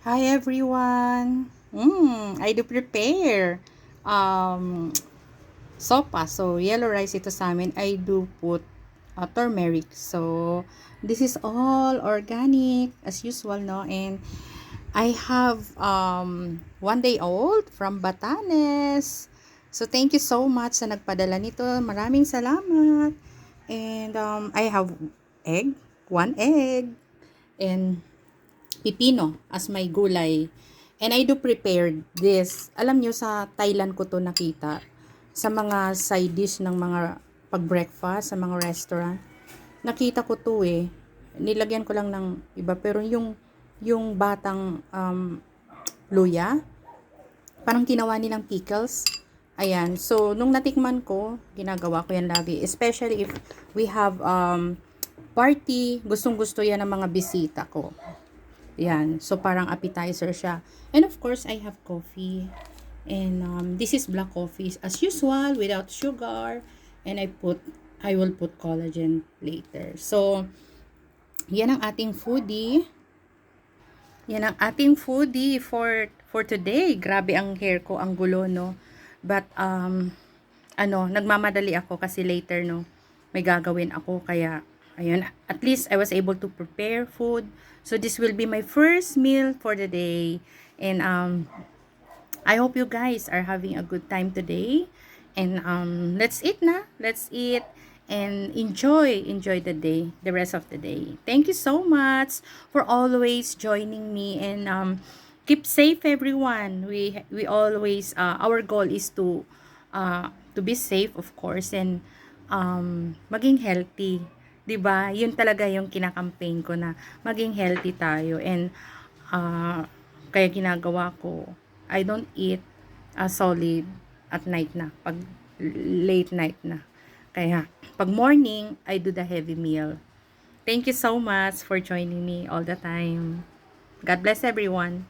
Hi everyone. I do prepare sopa. So yellow rice ito sa amin. I do put turmeric. So this is all organic as usual, no? And I have 1 day old from Batanes. So thank you so much sa nagpadala nito. Maraming salamat. And I have egg, 1 egg, and pipino as my gulay. And I do prepare this. Alam nyo, sa Thailand ko to nakita. Sa mga side dish ng mga pag-breakfast, sa mga restaurant. Nakita ko to eh. Nilagyan ko lang ng iba. Pero yung batang luya, parang ginawa nilang pickles. Ayan. So, nung natikman ko, ginagawa ko yan lagi. Especially if we have party, gustong-gusto yan ng mga bisita ko. Yan. So, parang appetizer siya. And of course, I have coffee. And this is black coffee as usual without sugar. And I will put collagen later. So, yan ang ating foodie. Yan ang ating foodie for today. Grabe ang hair ko, ang gulo, no? But, nagmamadali ako kasi later, no, may gagawin ako. Kaya, ayun, at least I was able to prepare food. So, this will be my first meal for the day. And, I hope you guys are having a good time today. And, let's eat na. Let's eat and enjoy the day, the rest of the day. Thank you so much for always joining me, and keep safe everyone. We always our goal is to be safe, of course, and maging healthy. 'Di ba? 'Yun talaga yung kinakampaign ko, na maging healthy tayo. And kaya ginagawa ko, I don't eat solid at night na, pag late night na. Kaya, pag morning, I do the heavy meal. Thank you so much for joining me all the time. God bless everyone.